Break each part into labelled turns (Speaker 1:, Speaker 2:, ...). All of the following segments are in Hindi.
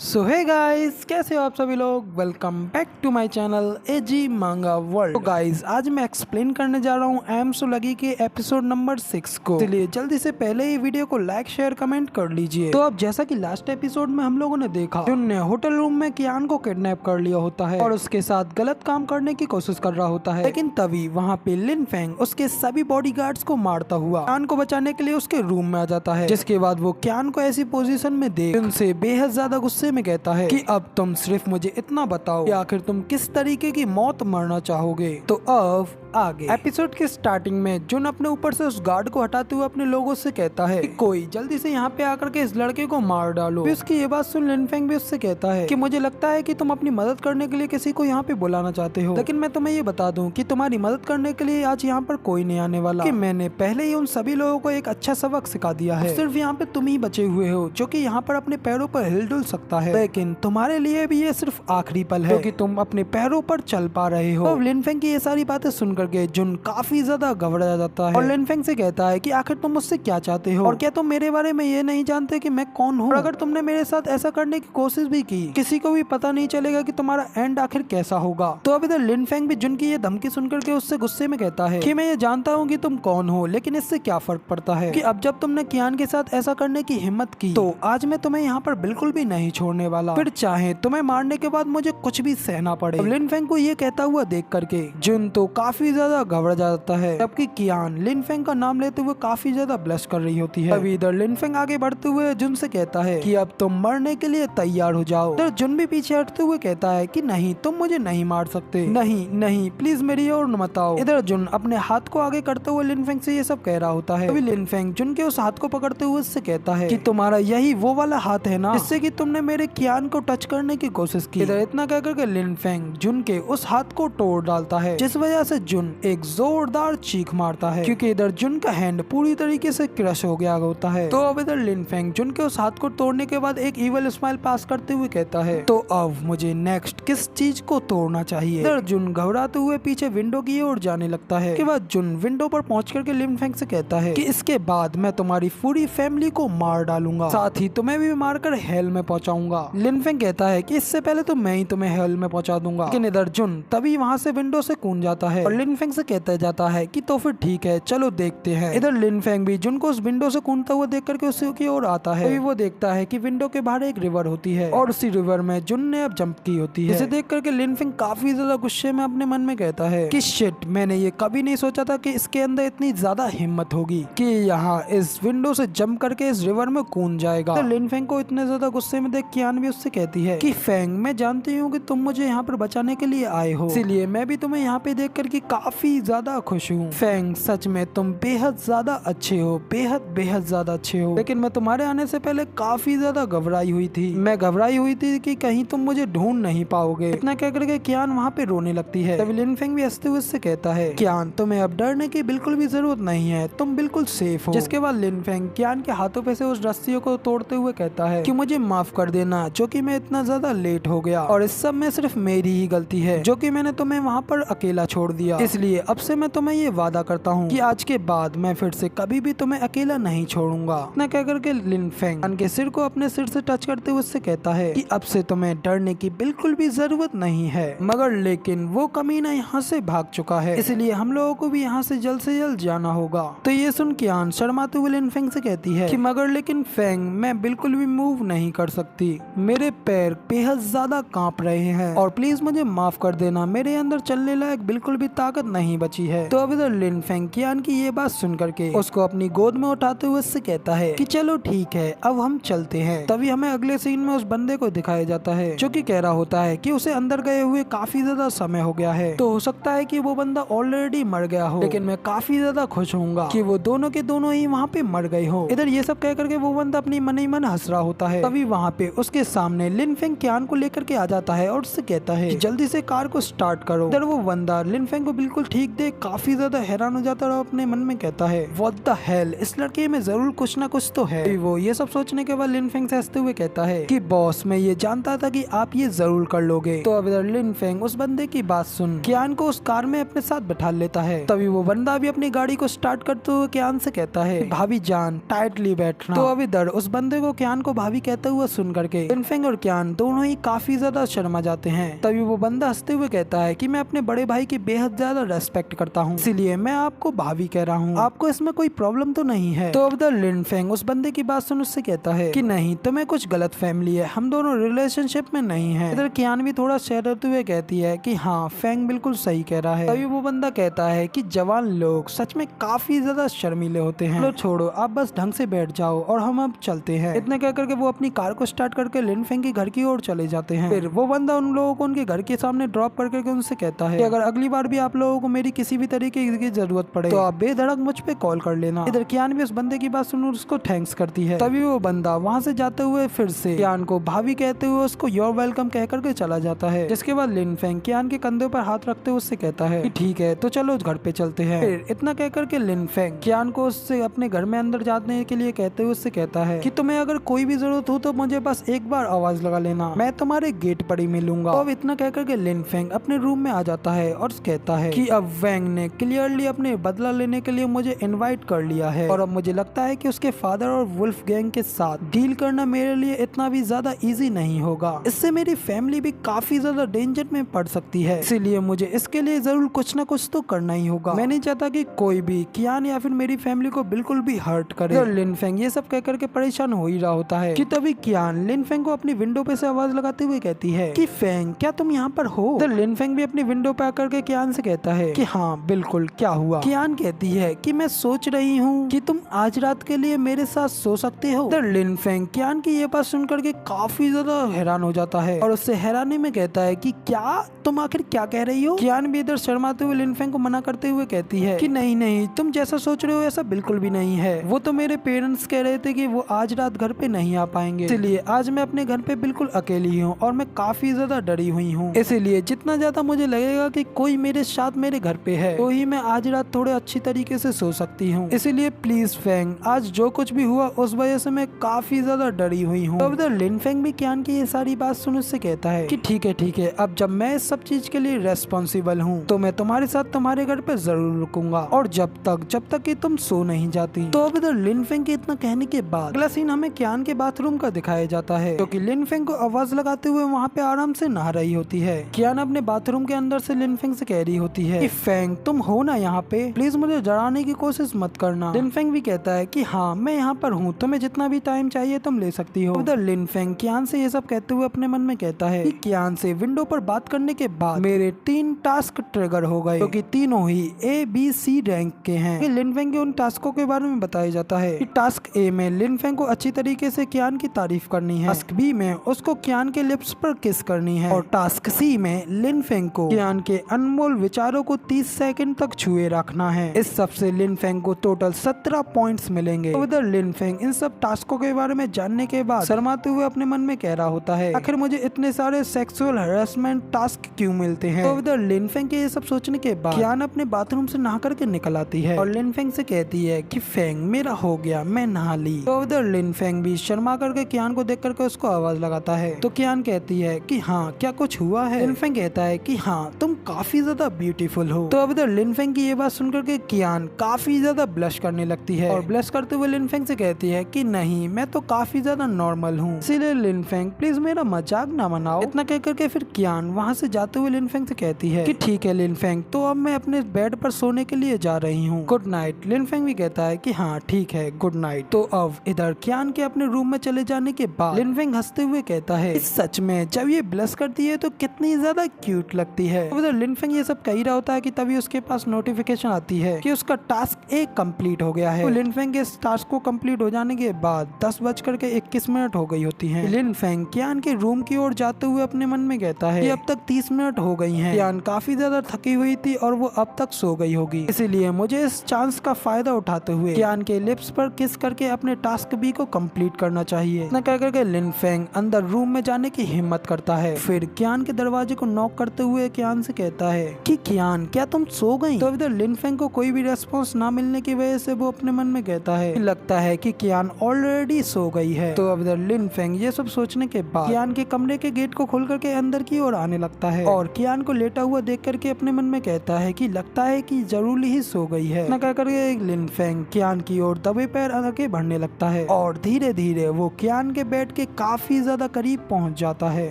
Speaker 1: सो हे गाइस, कैसे हो आप सभी लोग। Welcome back to my channel AG manga world. तो गाइस, आज मैं एक्सप्लेन करने जा रहा हूँ आई एम सो लकी के एपिसोड नंबर 6 को। इसलिए जल्दी से पहले ही वीडियो को लाइक शेयर कमेंट कर लीजिए। तो अब जैसा कि लास्ट एपिसोड में हम लोगों ने देखा, जुन ने होटल रूम में कियान को किडनैप कर लिया होता है और उसके साथ गलत काम करने की कोशिश कर रहा होता है। लेकिन तभी वहाँ पे लिन फेंग उसके सभी बॉडीगार्ड्स को मारता हुआ कियान को बचाने के लिए उसके रूम में आ जाता है। जिसके बाद वो कियान को ऐसी पोजीशन में देख उनसे बेहद ज्यादा गुस्से में कहता है कि अब तुम सिर्फ मुझे इतना बताओ कि आखिर तुम किस तरीके की मौत मरना चाहोगे। तो अब आगे एपिसोड के स्टार्टिंग में जुन अपने ऊपर से उस गार्ड को हटाते हुए अपने लोगों से कहता है कि कोई जल्दी से यहाँ पे आकर के इस लड़के को मार डालो। फिर उसकी ये बात सुन लिन फेंग भी उससे कहता है कि मुझे लगता है कि तुम अपनी मदद करने के लिए किसी को यहाँ पे बुलाना चाहते हो, लेकिन मैं तुम्हें ये बता दूं कि तुम्हारी मदद करने के लिए आज यहाँ पर कोई नहीं आने वाला, कि मैंने पहले ही उन सभी लोगों को एक अच्छा सबक सिखा दिया है। सिर्फ यहाँ पे तुम ही बचे हुए हो जो कि यहाँ पर अपने पैरों पर हिलडुल सकता है, लेकिन तुम्हारे लिए भी ये सिर्फ आखिरी पल है क्योंकि तुम अपने पैरों पर चल पा रहे हो। अब लिन फेंग की ये सारी बातें सुन करके जुन काफी ज्यादा घबरा जाता है और लिन फेंग से कहता है कि आखिर तुम मुझसे क्या चाहते हो और क्या तुम मेरे बारे में ये नहीं जानते कि मैं कौन हूँ। और अगर तुमने मेरे साथ ऐसा करने की कोशिश भी की, किसी को भी पता नहीं चलेगा कि तुम्हारा एंड आखिर कैसा होगा। तो अब इधर लिन फेंग भी जुन की ये धमकी सुनकर के उससे गुस्से में कहता है कि मैं ये जानता हूँ कि तुम कौन हो, लेकिन इससे क्या फर्क पड़ता है कि अब जब तुमने कियान के साथ ऐसा करने की हिम्मत की तो आज मैं तुम्हें यहाँ पर बिल्कुल भी नहीं छोड़ने वाला, फिर चाहे तुम्हें मारने के बाद मुझे कुछ भी सहना पड़े। लिन फेंग को ये कहता हुआ देख करके जुन तो काफी ज्यादा घबरा जाता है, जबकि कियान लिन फेंग का नाम लेते हुए काफी ज्यादा ब्लश कर रही होती है। अभी इधर लिन फेंग आगे बढ़ते हुए जुन से कहता है कि अब तुम मरने के लिए तैयार हो जाओ। इधर जुन भी पीछे हटते हुए कहता है कि नहीं, तुम मुझे नहीं मार सकते, नहीं नहीं प्लीज मेरी ओर मत आओ। इधर जुन अपने हाथ को आगे करते हुए लिन फेंग से ये सब कह रहा होता है। अभी लिन फेंग जुन के उस हाथ को पकड़ते हुए उससे कहता है कि तुम्हारा यही वो वाला हाथ है ना जिससे कि तुमने मेरे कियान को टच करने की कोशिश की। इधर इतना कहकर के लिन फेंग जुन के उस हाथ को तोड़ डालता है, जिस वजह से जुन एक जोरदार चीख मारता है क्योंकि इधर जुन का हैंड पूरी तरीके से क्रश हो गया होता है। तो अब इधर लिन फेंग जुन के उस हाथ को तोड़ने के बाद एक इवल स्माइल पास करते हुए कहता है तो अब मुझे नेक्स्ट किस चीज को तोड़ना चाहिए। इधर जुन घबराते हुए पीछे विंडो की ओर जाने लगता है। के बाद जुन विंडो पर पहुंच करके लिन फेंग से कहता है कि इसके बाद मैं तुम्हारी पूरी फैमिली को मार डालूंगा, साथ ही तुम्हें भी मारकर हेल में पहुंचाऊंगा। लिन फेंग कहता है कि इससे पहले तो मैं ही तुम्हें हेल में पहुंचा दूंगा, लेकिन इधर जुन तभी वहां से विंडो से कूद जाता है और लिन फेंग से कहता जाता है कि तो फिर ठीक है, चलो देखते हैं। इधर लिन फेंग भी जुन को उस विंडो से कूदता हुआ देख करके उसकी ओर आता है। तभी वो देखता है कि विंडो के बाहर एक रिवर होती है और उसी रिवर में जुन ने अब जंप की होती है। इसे देख करके लिन फेंग काफी ज्यादा गुस्से में अपने मन में कहता है कि शिट, मैंने ये कभी नहीं सोचा था कि इसके अंदर इतनी ज्यादा हिम्मत होगी कि यहाँ इस विंडो से जंप करके इस रिवर में कूद जाएगा। तो लिन फेंग को इतने ज्यादा गुस्से में देख कियान भी उससे कहती है कि फेंग, मैं जानती हूँ कि तुम मुझे यहाँ पर बचाने के लिए आए हो, इसीलिए मैं भी तुम्हें यहाँ पे देख करके काफी ज्यादा खुश हूँ। फेंग, सच में तुम बेहद ज्यादा अच्छे हो, बेहद ज्यादा अच्छे हो, लेकिन मैं तुम्हारे आने से पहले काफी ज्यादा घबराई हुई थी। मैं घबराई हुई थी कि कहीं तुम मुझे ढूंढ नहीं पाओगे। इतना कह करके कियान वहाँ पे रोने लगती है। तभी लिन फेंग भी हंसते हुए उससे कहता है कियान, तुम्हें अब डरने की बिल्कुल भी जरूरत नहीं है, तुम बिल्कुल सेफ हो। जिसके बाद लिन फेंग कियान के हाथों पे से उस रस्सियों को तोड़ते हुए कहता है कि मुझे माफ कर देना जो कि मैं इतना ज्यादा लेट हो गया और इस सब में सिर्फ मेरी ही गलती है जो कि मैंने तुम्हें वहाँ पर अकेला छोड़ दिया। इसलिए अब से मैं तुम्हें ये वादा करता हूँ कि आज के बाद मैं फिर से कभी भी तुम्हें अकेला नहीं छोड़ूंगा। इतना कह करके लिन फेंग कियान के सिर को अपने सिर से टच करते हुए उससे कहता है कि अब से तुम्हें डरने की बिल्कुल भी जरूरत नहीं है। मगर लेकिन वो कमीना यहाँ से भाग चुका है, इसलिए हम लोगों को भी यहाँ से जल्द जाना होगा। तो ये सुन कियान शर्माते हुए लिन फेंग से कहती है कि मगर लेकिन फेंग, मैं बिल्कुल भी मूव नहीं कर सकती, मेरे पैर बेहद ज्यादा कांप रहे हैं और प्लीज मुझे माफ कर देना, मेरे अंदर चलने लायक बिल्कुल भी ताकत नहीं बची है। तो अब इधर लिन फेंग कियान की ये बात सुन करके उसको अपनी गोद में उठाते हुए उससे कहता है कि चलो ठीक है, अब हम चलते हैं। तभी हमें अगले सीन में उस बंदे को दिखाया जाता है जो कि कह रहा होता है कि उसे अंदर गए हुए काफी ज्यादा समय हो गया है, तो हो सकता है कि वो बंदा ऑलरेडी मर गया हो, लेकिन मैं काफी ज्यादा खुश होऊंगा कि वो दोनों के दोनों ही वहाँ पे मर गए हो। इधर ये सब कह करके वो बंदा अपनी मन ही मन हंस रहा होता है। तभी वहाँ पे उसके सामने लिन फेंग कियान को लेकर के आ जाता है और उससे कहता है कि जल्दी से कार को स्टार्ट करो। इधर वो बंदा लिन फेंग को बिल्कुल ठीक देख काफी ज्यादा हैरान हो जाता है और अपने मन में कहता है व्हाट द हेल, इस लड़के में जरूर कुछ ना कुछ तो है। वो ये सब सोचने के बाद लिन फेंग से हंसते हुए कहता है कि बॉस मैं ये जानता था कि आप ये जरूर कर लोगे। तो अब इधर लिन फेंग उस बंदे की बात सुन कियान को उस कार में अपने साथ बैठा लेता है। तभी वो बंदा भी अपनी गाड़ी को स्टार्ट करते हुए कियान से कहता है भाभी जान टाइटली बैठना। तो अब इधर उस बंदे को कियान को भाभी कहते हुए सुन करके लिन फेंग और कियान दोनों ही काफी ज्यादा शर्मा जाते हैं। तभी वो बंदा हंसते हुए कहता है कि मैं अपने बड़े भाई की बेहद ज्यादा रेस्पेक्ट करता हूँ, इसीलिए मैं आपको भाभी कह रहा हूँ, आपको इसमें कोई प्रॉब्लम तो नहीं है। तो अब इधर लिन फेंग उस बंदे की बात सुन उससे कहता है कि नहीं तुम्हें कुछ गलत फैमिली है, हम दोनों रिलेशनशिप में नहीं है। इधर कियान भी थोड़ा शहरते हुए कहती है कि हाँ फेंग बिल्कुल सही कह रहा है। तभी वो बंदा कहता है कि जवान लोग सच में काफी ज्यादा शर्मीले होते हैं, चलो छोड़ो आप बस ढंग से बैठ जाओ और हम अब चलते हैं। इतने कह करके वो अपनी कार को स्टार्ट करके लिन फेंग के घर की ओर चले जाते हैं। फिर वो बंदा उन लोगों को उनके घर के सामने ड्रॉप करके उनसे कहता है कि अगर अगली बार भी आप लोगों को मेरी किसी भी तरीके की जरूरत पड़े तो आप बेधड़क मुझ पे कॉल कर लेना। इधर कियान भी उस बंदे की बात सुन उसको थैंक्स करती है। तभी वो बंदा वहाँ से जाते हुए फिर से कियान को भाभी कहते हुए उसको योर वेलकम कह करके चला जाता है। जिसके बाद लिन फेंग कियान के कंधे पर हाथ रखते हुए उससे कहता है कि ठीक है तो चलो घर पे चलते हैं। फिर इतना कह करके लिन फेंग कियान को उससे अपने घर में अंदर जाने के लिए कहते हुए उससे कहता है कि तुम्हें अगर कोई भी जरूरत हो तो मुझे बस एक बार आवाज लगा लेना, मैं तुम्हारे गेट पर ही मिलूंगा। तो अब इतना कह करके लिन फेंग अपने रूम में आ जाता है और कहता है कि अब वैंग ने क्लियरली अपने बदला लेने के लिए मुझे इनवाइट कर लिया है और अब मुझे लगता है कि उसके फादर और वुल्फ गैंग के साथ डील करना मेरे लिए इतना भी ज्यादा इजी नहीं होगा, इससे मेरी फैमिली भी काफी ज्यादा डेंजर में पड़ सकती है, इसीलिए मुझे इसके लिए जरूर कुछ ना कुछ तो करना ही होगा। मैं नहीं चाहता कि कोई भी कियान या फिर मेरी फैमिली को बिल्कुल भी हर्ट करे। तो लिन फेंग ये सब कह करके परेशान हो ही रहा होता है कि तभी कियान लिन फेंग को अपनी विंडो पे से आवाज लगाते हुए कहती है कि फेंग क्या तुम यहाँ पर हो। तो लिन फेंग भी अपनी विंडो पे आकर के कियान से कहता है कि हाँ बिल्कुल क्या हुआ। कियान कहती है कि मैं सोच रही हूँ कि तुम आज रात के लिए मेरे साथ सो सकते हो। तो लिन फेंग कियान की ये बात सुनकर के काफी ज्यादा हैरान हो जाता है और उससे हैरानी में कहता है कि क्या तुम आखिर क्या कह रही हो। कियान भी इधर शर्माते हुए लिन फेंग को मना करते हुए कहती है कि नहीं नहीं तुम जैसा सोच रहे हो ऐसा बिल्कुल भी नहीं है, वो तो मेरे पेरेंट्स कह रहे थे कि वो आज रात घर पे नहीं आ पाएंगे, इसलिए आज मैं अपने घर पे बिल्कुल अकेली हूँ और मैं काफी ज्यादा डरी हुई हूँ, इसीलिए जितना ज्यादा मुझे लगेगा कि कोई मेरे साथ मेरे घर पे है तो ही मैं आज रात थोड़े अच्छी तरीके से सो सकती हूँ, इसीलिए प्लीज फेंग आज जो कुछ भी हुआ उस वजह से मैं काफी ज्यादा डरी हुई हूँ। तो इधर लिन फेंग भी कियान की ये सारी बात सुन उससे कहता है कि ठीक है अब जब मैं इस सब चीज के लिए रेस्पॉन्सिबल हूँ तो मैं तुम्हारे साथ तुम्हारे घर पे जरूर रुकूंगा और जब तक कि तुम सो नहीं जाती। तो अब इधर लिन फेंग के इतना कहने के बाद अगला सीन हमें कियान के बाथरूम का दिखाया जाता है क्योंकि लिन फेंग को आवाज लगाते हुए वहाँ पे आराम से नहा रही होती है। कियान अपने बाथरूम के अंदर से लिन फेंग से कह रही होती है कि फेंग तुम हो ना यहाँ पे, प्लीज मुझे डराने की कोशिश मत करना। लिन फेंग भी कहता है कि हाँ मैं यहाँ पर हूँ, तुम्हें जितना भी टाइम चाहिए तुम ले सकती हो। उधर लिन फेंग कियान से ये सब कहते हुए अपने मन में कहता है कि कियान से विंडो पर बात करने के बाद मेरे 3 टास्क ट्रिगर हो गए क्योंकि तीनों ही ABC रैंक के हैं। लिन फेंग के उन टास्कों के बारे में बताया जाता है कि टास्क A में लिन फेंग को अच्छी तरीके से कियान की तारीफ करनी है, टास्क B में उसको कियान के लिप्स पर किस करनी है और टास्क C में लिन फेंग को कियान के अनमोल विचारों को 30 सेकंड तक छुए रखना है। इस सब से लिन फेंग को टोटल 17 पॉइंट्स मिलेंगे। तो इधर लिन फेंग इन सब टास्कों के बारे में जानने के बाद शर्माते हुए अपने मन में कह रहा होता है आखिर मुझे इतने सारे सेक्सुअल हैरेसमेंट टास्क क्यों मिलते हैं। तो इधर लिन फेंग के ये सब सोचने के बाद कियान अपने बाथरूम से नहा करके निकल आती है और लिन फेंग से कहती है कि फेंग मेरा हो गया, मैं नहा ली। तो उधर लिन फेंग भी शर्मा करके कियान को देख करके उसको आवाज लगाता है। तो कियान कहती है कि हाँ क्या कुछ हुआ है। लिन फेंग कहता है कि हाँ तुम काफी ज्यादा ब्यूटीफुल हो। तो अब इधर लिन फेंग की ये बात सुनकर के कियान काफी ज्यादा ब्लश करने लगती है और ब्लश करते हुए लिन फेंग से कहती है कि नहीं मैं तो काफी ज्यादा नॉर्मल हूँ, इसीलिए लिन फेंग प्लीज मेरा मजाक ना बनाओ। इतना कह करके फिर कियान वहाँ से जाते हुए लिन फेंग से कहती है कि ठीक है लिन फेंग तो अब मैं अपने बेड पर सोने के लिए जा रही हूँ, गुड नाइट। लिन फेंग भी कहता है कि हाँ ठीक है गुड नाइट। तो अब इधर कियान के अपने रूम में चले जाने के बाद लिन फेंग हंसते हुए कहता है सच में जब ये ब्लश करती है तो कितनी ज्यादा क्यूट लगती है। उधर लिन फेंग ये सब कह ही रहा होता है कि तभी उसके पास नोटिफिकेशन आती है कि उसका टास्क 1 कंप्लीट हो गया है। तो लिन फेंग के इस टास्क को कंप्लीट हो जाने के बाद 10:21 हो गई होती है। लिन फेंग कियान के रूम की ओर जाते हुए अपने मन में कहता है कि अब तक 30 मिनट हो गई हैं। कियान काफी ज्यादा थकी हुई थी और वो अब तक सो गई होगी, इसीलिए मुझे इस चांस का फायदा उठाते हुए कियान के लिप्स पर किस करके अपने टास्क B को कंप्लीट करना चाहिए। इतना कह करके लिन फेंग अंदर रूम में जाने की हिम्मत करता है। फिर कियान के दरवाजे को नॉक करते हुए कियान से कहता है कि कियान क्या तुम सो गई? तो इधर लिन फेंग को कोई भी रेस्पॉन्स ना मिलने की वजह से वो अपने मन में कहता है लगता है कि कियान ऑलरेडी सो गई है। तो अब इधर लिन फेंग ये सब सोचने के बाद कियान के कमरे के गेट को खोल करके अंदर की ओर आने लगता है और कियान को लेटा हुआ देख करके अपने मन में कहता है कि लगता है कि जरूर ही सो गई है। न कह करके लिन फेंग कियान की ओर दबे पैर आगे बढ़ने लगता है और धीरे धीरे वो कियान के बेड के काफी ज्यादा करीब पहुंच जाता है।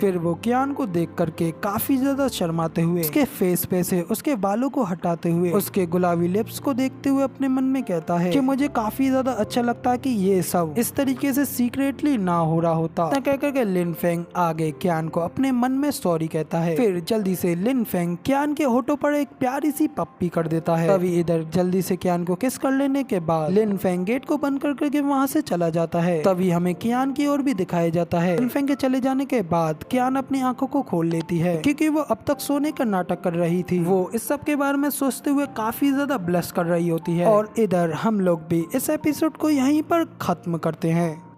Speaker 1: फिर वो कियान को देख करके काफी ज्यादा शर्माते हुए उसके फेस पे से उसके बालों को हटाते हुए उसके गुलाबी लिप्स को देखते हुए अपने मन में कहता है कि मुझे काफी ज्यादा अच्छा लगता है कि ये सब इस तरीके से सीक्रेटली ना हो रहा होता। न कह करके लिन फेंग आगे कियान को अपने मन में सॉरी कहता है। फिर जल्दी से लिन फेंग कियान के होठों पर एक प्यारी सी पप्पी कर देता है। तभी इधर जल्दी से कियान को किस कर लेने के बाद लिन फेंग गेट को बंद कर करके वहाँ से चला जाता है। तभी हमें कियान की ओर भी दिखाया जाता है। लिन फेंग के चले जाने के बाद कियान अपनी आंखों को खोल लेती है क्योंकि वो अब तक सोने का नाटक कर रही थी। वो इस सब के बारे में सोचते हुए काफी ज्यादा ब्लश कर रही होती है और इधर हम लोग भी इस एपिसोड को यहीं पर खत्म करते हैं।